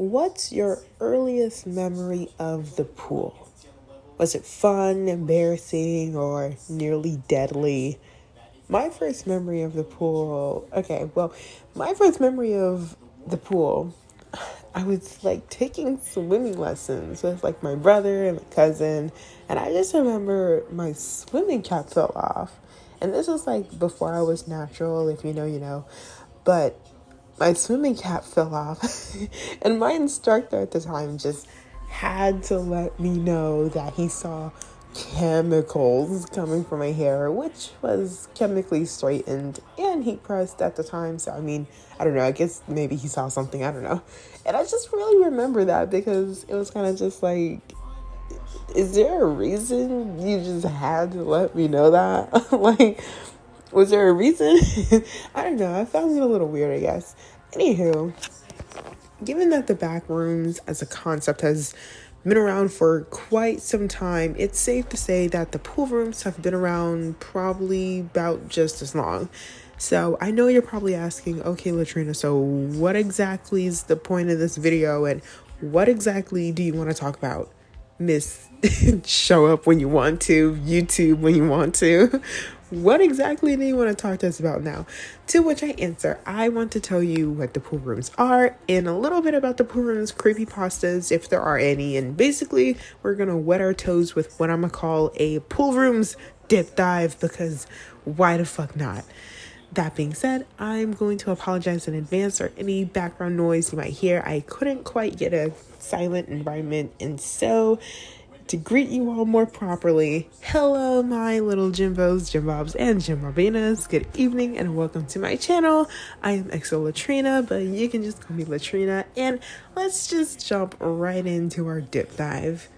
What's your earliest memory of the pool? Was it fun, embarrassing, or nearly deadly? My first memory of the pool, my first memory of the pool, I was like taking swimming lessons with like my brother and my cousin, and I just remember my swimming cap fell off. And this was like before I was natural, if you know, you know. But my swimming cap fell off, and my instructor at the time just had to let me know that he saw chemicals coming from my hair, which was chemically straightened and heat pressed at the time. So, I mean, I don't know, I guess maybe he saw something, I don't know. And I just really remember that because it was kind of just like, is there a reason you just had to let me know that? Like, was there a reason? I don't know. I found it a little weird, I guess. Anywho, given that the back rooms as a concept has been around for quite some time, it's safe to say that the pool rooms have been around probably about just as long. So I know you're probably asking, okay, Latrina, so what exactly is the point of this video and what exactly do you want to talk about? Miss show up when you want to, YouTube when you want to. What exactly do you want to talk to us about now? To which I answer, I want to tell you what the pool rooms are and a little bit about the pool rooms creepypastas, if there are any. And basically, we're going to wet our toes with what I'm going to call a pool rooms dip dive, because why the fuck not? That being said, I'm going to apologize in advance for any background noise you might hear. I couldn't quite get a silent environment, and so to greet you all more properly, hello my little Jimbos, Jimbobs, and Jimbobinas. Good evening and welcome to my channel. I am XO Latrina, but you can just call me Latrina, and let's just jump right into our dip dive.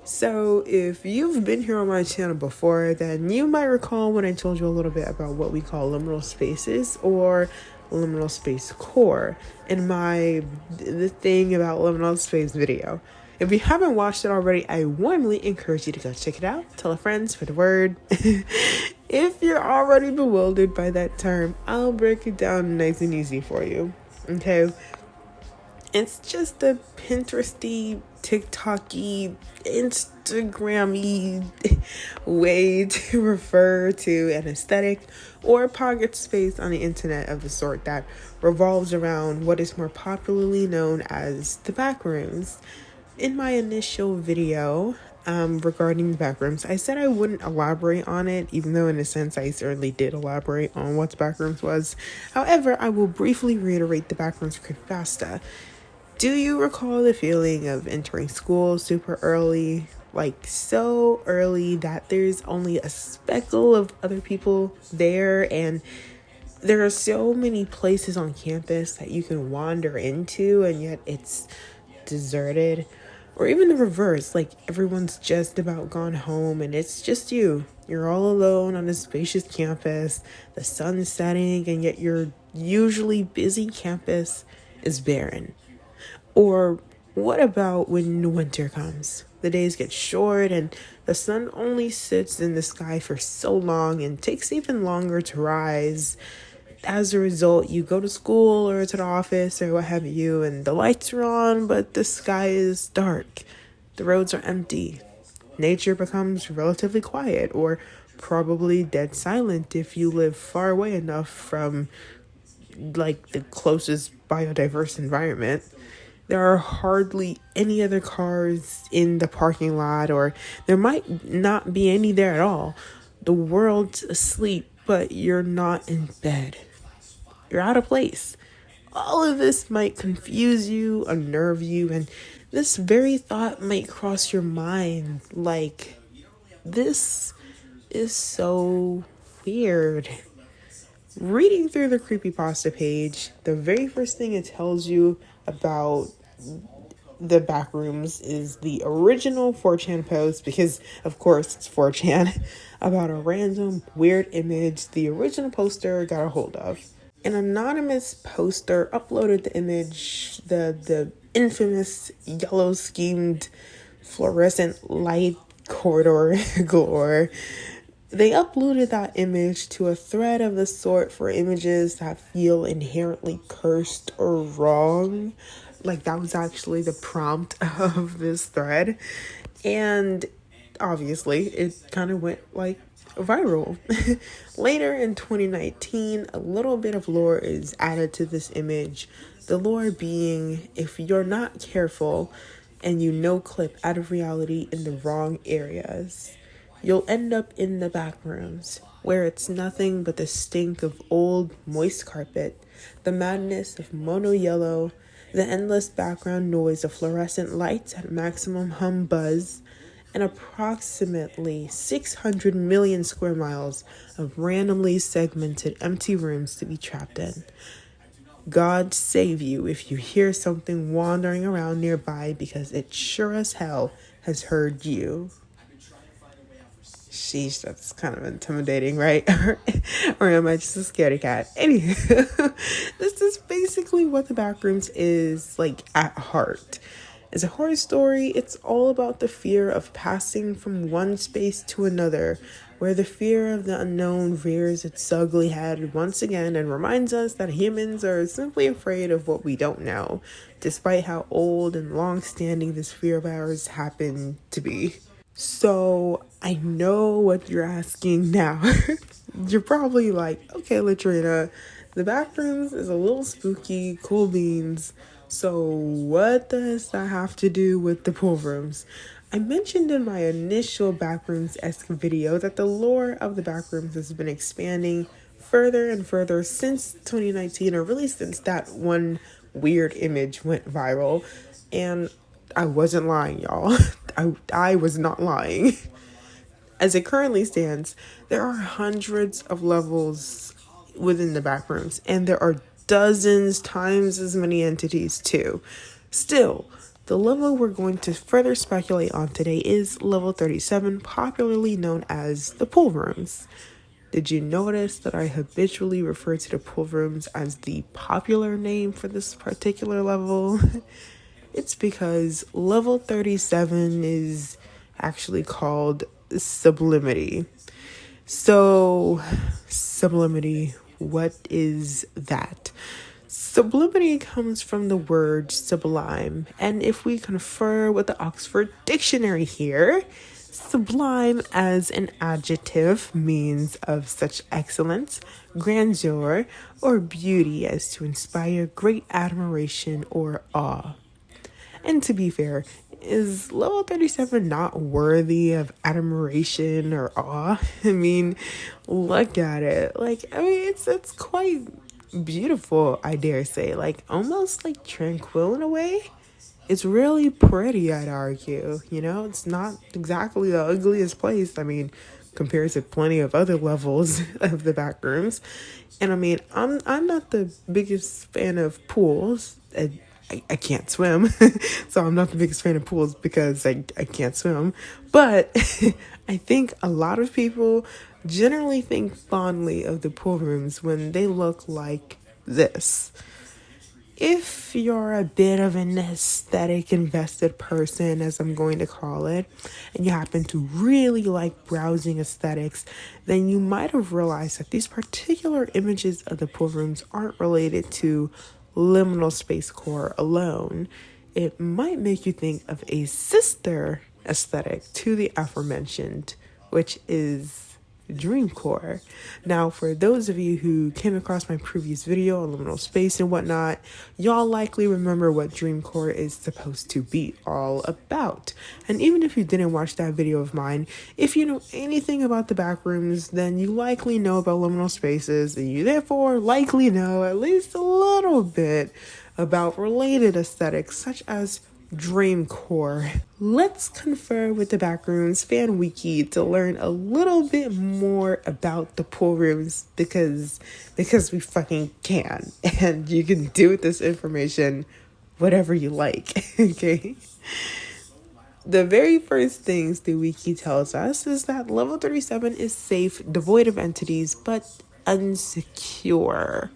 So if you've been here on my channel before, then you might recall when I told you a little bit about what we call liminal spaces or liminal space core in the thing about liminal space video. If you haven't watched it already, I warmly encourage you to go check it out. Tell a friend, spread the word. If you're already bewildered by that term, I'll break it down nice and easy for you. Okay? It's just a Pinteresty, TikTok-y, Instagram-y way to refer to an aesthetic or pocket space on the internet of the sort that revolves around what is more popularly known as the back rooms. In my initial video regarding the back rooms, I said I wouldn't elaborate on it, even though in a sense I certainly did elaborate on what the back rooms was. However, I will briefly reiterate the back rooms creepypasta. Do you recall the feeling of entering school super early, like so early that there's only a speckle of other people there, and there are so many places on campus that you can wander into, and yet it's deserted? Or even the reverse, like everyone's just about gone home and it's just you. You're all alone on a spacious campus, the sun's setting, and yet your usually busy campus is barren. Or what about when winter comes? The days get short and the sun only sits in the sky for so long and takes even longer to rise. As a result, you go to school or to the office or what have you, and the lights are on, but the sky is dark. The roads are empty. Nature becomes relatively quiet, or probably dead silent if you live far away enough from like the closest biodiverse environment. There are hardly any other cars in the parking lot, or there might not be any there at all. The world's asleep, but you're not in bed. You're out of place. All of this might confuse you, unnerve you, and this very thought might cross your mind like, this is so weird. Reading through the creepypasta page, the very first thing it tells you about the back rooms is the original 4chan post, because of course it's 4chan, about a random weird image the original poster got a hold of. An anonymous poster uploaded the image, the infamous yellow schemed fluorescent light corridor galore. They uploaded that image to a thread of the sort for images that feel inherently cursed or wrong. Like, that was actually the prompt of this thread. And obviously, it kind of went like viral. Later in 2019, a little bit of lore is added to this image. The lore being, if you're not careful and you no clip out of reality in the wrong areas, you'll end up in the back rooms, where it's nothing but the stink of old, moist carpet, the madness of mono yellow, the endless background noise of fluorescent lights at maximum hum buzz, and approximately 600 million square miles of randomly segmented empty rooms to be trapped in. God save you if you hear something wandering around nearby, because it sure as hell has heard you. Sheesh, that's kind of intimidating, right? Or am I just a scaredy cat? Anywho, this is basically what the Backrooms is like at heart. As a horror story, it's all about the fear of passing from one space to another, where the fear of the unknown rears its ugly head once again and reminds us that humans are simply afraid of what we don't know, despite how old and long-standing this fear of ours happen to be. So, I know what you're asking now. You're probably like, okay, Latrina, the Backrooms is a little spooky, cool beans. So what does that have to do with the pool rooms? I mentioned in my initial Backrooms-esque video that the lore of the Backrooms has been expanding further and further since 2019, or really since that one weird image went viral. And I wasn't lying, y'all. I was not lying. As it currently stands, there are hundreds of levels within the Backrooms, and there are dozens times as many entities too. Still, the level we're going to further speculate on today is level 37, popularly known as the pool rooms. Did you notice that I habitually refer to the pool rooms as the popular name for this particular level? It's because level 37 is actually called sublimity. So, sublimity, what is that? Sublimity comes from the word sublime, and if we confer with the Oxford Dictionary here, sublime as an adjective means of such excellence, grandeur, or beauty as to inspire great admiration or awe. And to be fair, is level 37 not worthy of admiration or awe? I mean, look at it. It's quite beautiful, I dare say. Like, almost like tranquil in a way. It's really pretty, I'd argue. You know, it's not exactly the ugliest place. I mean, compared to plenty of other levels of the Backrooms. And I mean, I'm not the biggest fan of pools. I can't swim, so I'm not the biggest fan of pools because I can't swim. But I think a lot of people generally think fondly of the pool rooms when they look like this. If you're a bit of an aesthetic invested person, as I'm going to call it, and you happen to really like browsing aesthetics, then you might have realized that these particular images of the pool rooms aren't related to liminal space core alone. It might make you think of a sister aesthetic to the aforementioned, which is Dreamcore. Now, for those of you who came across my previous video on liminal space and whatnot, y'all likely remember what Dreamcore is supposed to be all about. And even if you didn't watch that video of mine, if you know anything about the Backrooms, then you likely know about liminal spaces, and you therefore likely know at least a little bit about related aesthetics such as Dreamcore. Let's confer with the Backrooms fan wiki to learn a little bit more about the pool rooms because we fucking can, and you can do with this information whatever you like. Okay, the very first things the wiki tells us is that level 37 is safe, devoid of entities, but unsecure.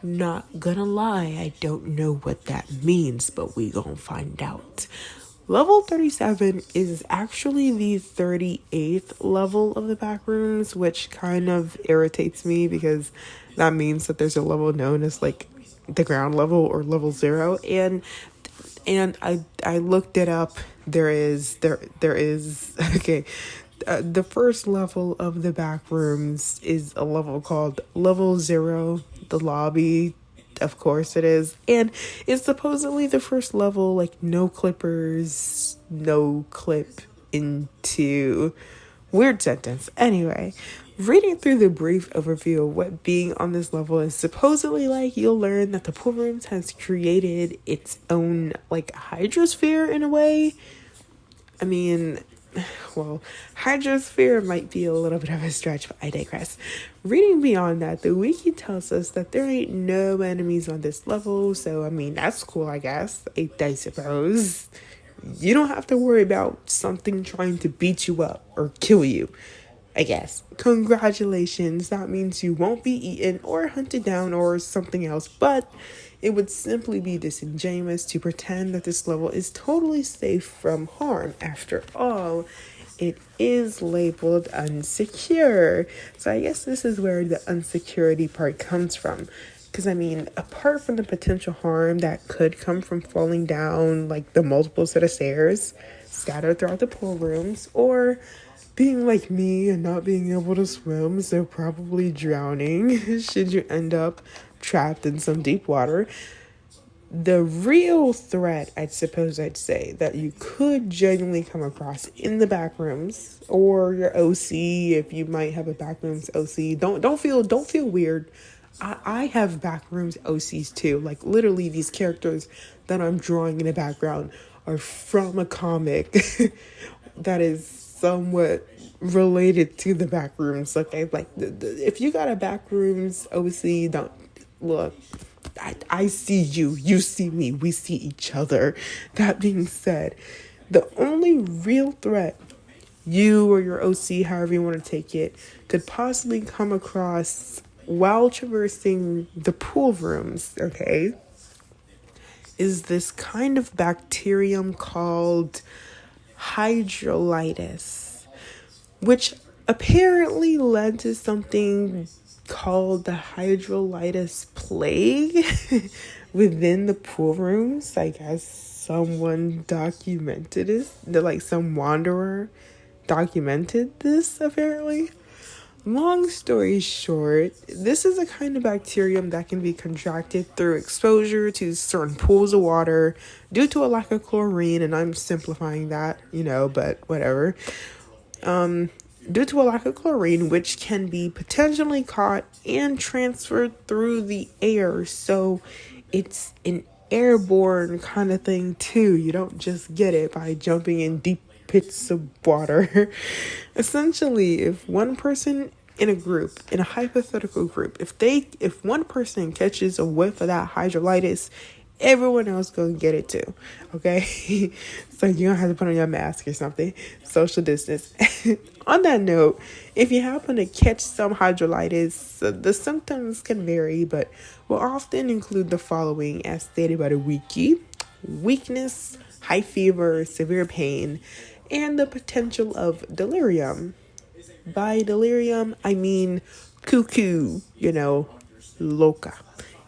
Not gonna lie, I don't know what that means, but we gonna find out. Level 37 is actually the 38th level of the Backrooms, which kind of irritates me because that means that there's a level known as like the ground level or level 0, and I looked it up. There is okay. The first level of the back rooms is a level called level 0, the lobby. Of course it is. And it's supposedly the first level, like no clippers, no clip into weird sentence. Anyway, reading through the brief overview of what being on this level is supposedly like, you'll learn that the Poolrooms has created its own like hydrosphere in a way. I mean, well, hydrosphere might be a little bit of a stretch, but I digress. Reading beyond that, the wiki tells us that there ain't no enemies on this level, so I mean, that's cool, I guess. I suppose. You don't have to worry about something trying to beat you up or kill you, I guess. Congratulations, that means you won't be eaten or hunted down or something else, but it would simply be disingenuous to pretend that this level is totally safe from harm. After all, it is labeled unsecure. So I guess this is where the unsecurity part comes from. Because, I mean, apart from the potential harm that could come from falling down, like the multiple set of stairs scattered throughout the pool rooms, or being like me and not being able to swim, so probably drowning should you end up trapped in some deep water, the real threat, I suppose I'd say, that you could genuinely come across in the back rooms or your OC, if you might have a backrooms OC. Don't feel weird. I have backrooms OCs too. Like literally these characters that I'm drawing in the background are from a comic that is somewhat related to the backrooms. Okay, like if you got a backrooms OC, don't look. I see you, you see me, we see each other. That being said, the only real threat you or your OC, however you want to take it, could possibly come across while traversing the pool rooms, okay, is this kind of bacterium called hydrolytis, which apparently led to something called the hydrolytis plague within the pool rooms. I guess someone documented this, like some wanderer documented this apparently. Long story short, this is a kind of bacterium that can be contracted through exposure to certain pools of water due to a lack of chlorine, and I'm simplifying that, but whatever. Due to a lack of chlorine, which can be potentially caught and transferred through the air. So it's an airborne kind of thing too. You don't just get it by jumping in deep pits of water. Essentially, if one person in a hypothetical group, if one person catches a whiff of that hydrolytis, everyone else gonna get it too. Okay, so you don't have to put on your mask or something. Social distance. On that note, if you happen to catch some hydrolytis, the symptoms can vary, but will often include the following, as stated by the wiki: weakness, high fever, severe pain, and the potential of delirium. By delirium, I mean cuckoo, loca.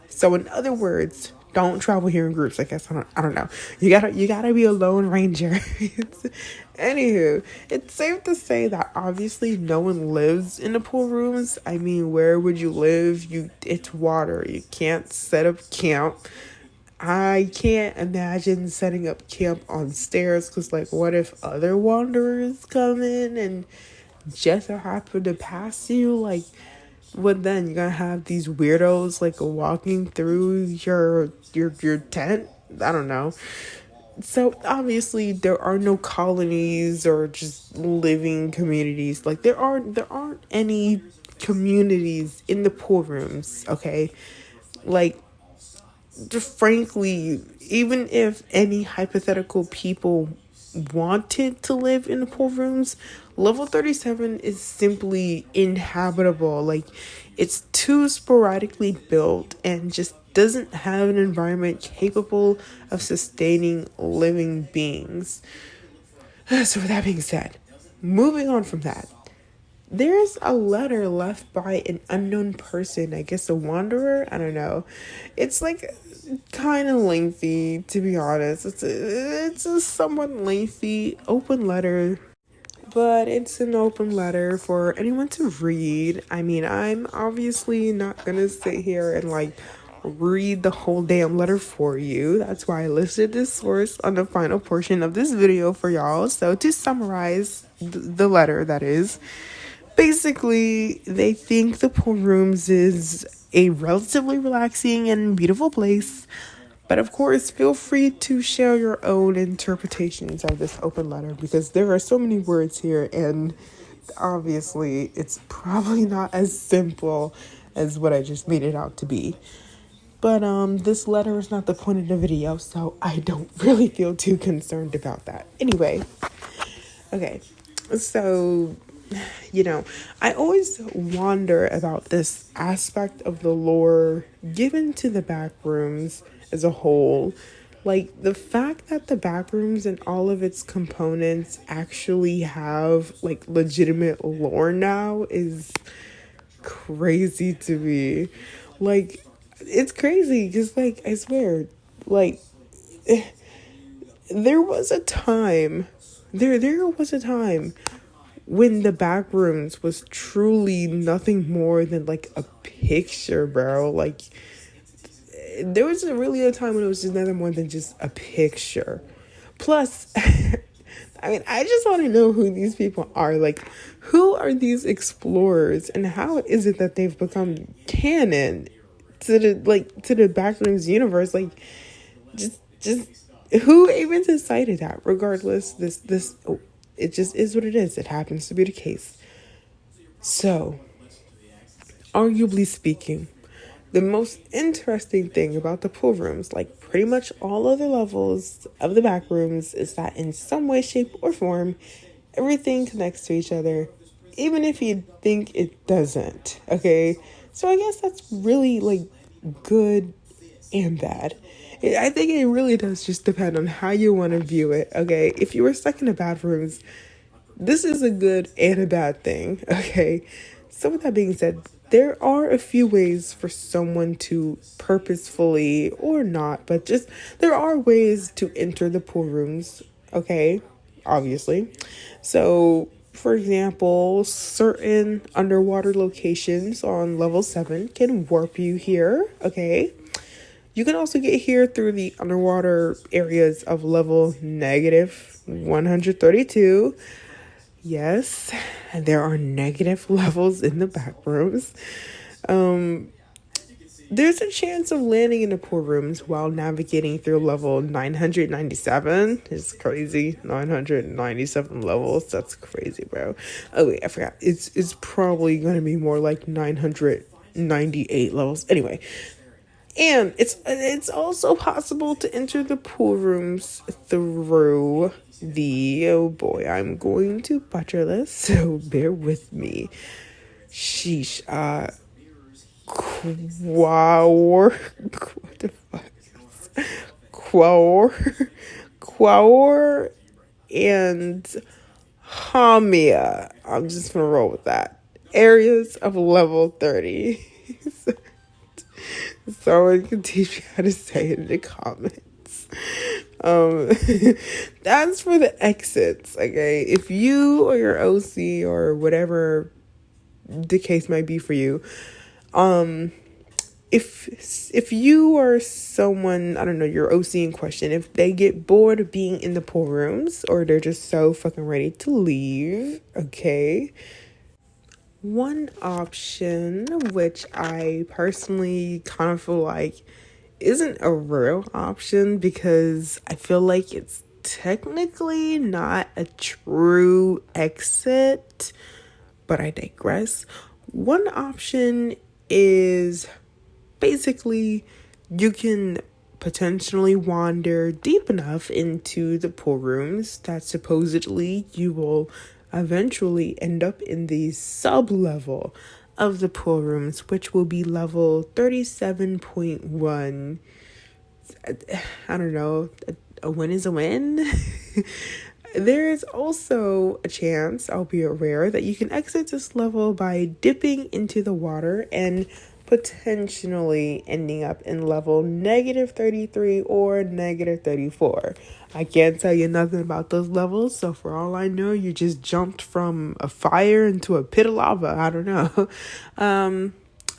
So in other words, don't travel here in groups. I guess I don't know. You gotta be a lone ranger. Anywho, it's safe to say that obviously no one lives in the pool rooms. I mean, where would you live? It's water. You can't set up camp. I can't imagine setting up camp on stairs, because like, what if other wanderers come in and just happen to pass you? Like, what then? You're gonna have these weirdos like walking through your tent? I don't know. So obviously there are no colonies or just living communities. Like there aren't any communities in the pool rooms, okay? Like, just frankly, even if any hypothetical people wanted to live in the pool rooms, level 37 is simply inhabitable. Like, it's too sporadically built and just doesn't have an environment capable of sustaining living beings. So with that being said, moving on from that, there's a letter left by an unknown person, I guess a wanderer, I don't know. It's like kind of lengthy, to be honest. It's a somewhat lengthy open letter, but it's an open letter for anyone to read. I mean, I'm obviously not gonna sit here and like read the whole damn letter for you. That's why I listed this source on the final portion of this video for y'all. So to summarize the letter, that is, basically they think the pool rooms is a relatively relaxing and beautiful place. But of course, feel free to share your own interpretations of this open letter, because there are so many words here, and obviously it's probably not as simple as what I just made it out to be. But this letter is not the point of the video, so I don't really feel too concerned about that. Anyway, okay, so I always wonder about this aspect of the lore given to the backrooms as a whole. Like, the fact that the backrooms and all of its components actually have like legitimate lore now is crazy to me. Like, it's crazy because, like, I swear, like, there was a time when the backrooms was truly nothing more than like a picture, bro. Like, there was really a time when it was just nothing more than just a picture. Plus, I mean, I just want to know who these people are. Like, who are these explorers, and how is it that they've become canon to the backrooms universe? Like, just who even decided that? Regardless, it just is what it is. It happens to be the case. So, arguably speaking, the most interesting thing about the pool rooms, like pretty much all other levels of the back rooms, is that in some way, shape, or form, everything connects to each other, even if you think it doesn't. Okay, so I guess that's really like good and bad. I think it really does just depend on how you want to view it. Okay, if you were stuck in the bathrooms, this is a good and a bad thing. Okay, so with that being said, there are a few ways for someone to purposefully, or not, but just there are ways to enter the pool rooms. Okay, obviously. So, for example, certain underwater locations on level 7 can warp you here. Okay, you can also get here through the underwater areas of level negative 132. Yes, there are negative levels in the back rooms. There's a chance of landing in the pool rooms while navigating through level 997. It's crazy. 997 levels. That's crazy, bro. Oh wait, I forgot. It's probably going to be more like 998 levels. Anyway, and it's also possible to enter the pool rooms through oh boy, I'm going to butcher this, so bear with me. Sheesh. What the fuck? Quaor and Hamia. I'm just gonna roll with that. Areas of level 30. Someone can teach me how to say it in the comments. That's for the exits. Okay, if you or your OC or whatever the case might be for you, if you or someone, I don't know, your OC in question, if they get bored of being in the pool rooms, or they're just so fucking ready to leave, okay, one option, which I personally kind of feel like isn't a real option, because I feel like it's technically not a true exit, but I digress. One option is basically you can potentially wander deep enough into the pool rooms that supposedly you will eventually end up in the sub-level of the pool rooms, which will be level 37.1. I don't know, a win is a win. There is also a chance, albeit rare, that you can exit this level by dipping into the water and potentially ending up in level -33 or -34. I can't tell you nothing about those levels, so for all I know, you just jumped from a fire into a pit of lava. I don't know.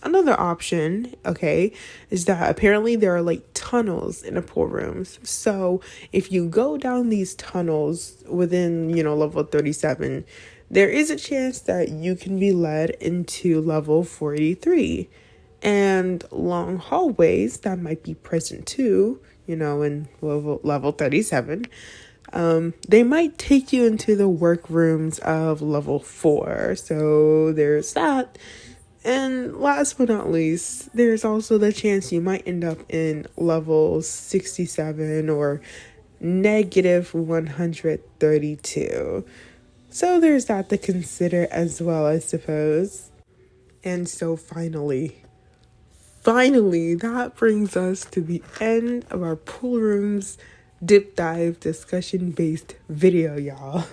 Another option, okay, is that apparently there are like tunnels in the pool rooms. So if you go down these tunnels within, level 37, there is a chance that you can be led into level 43. And long hallways that might be present too, in level 37. They might take you into the workrooms of level 4. So there's that. And last but not least, there's also the chance you might end up in level 67 or -132. So there's that to consider as well, I suppose. And so finally, that brings us to the end of our Pool Rooms Dip Dive discussion based video, y'all.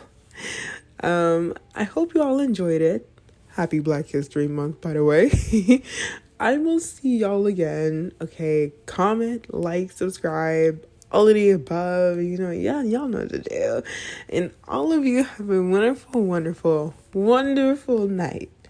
I hope you all enjoyed it. Happy Black History Month, by the way. I will see y'all again. Okay, comment, like, subscribe, all of the above. Y'all know the deal. And all of you have a wonderful, wonderful, wonderful night.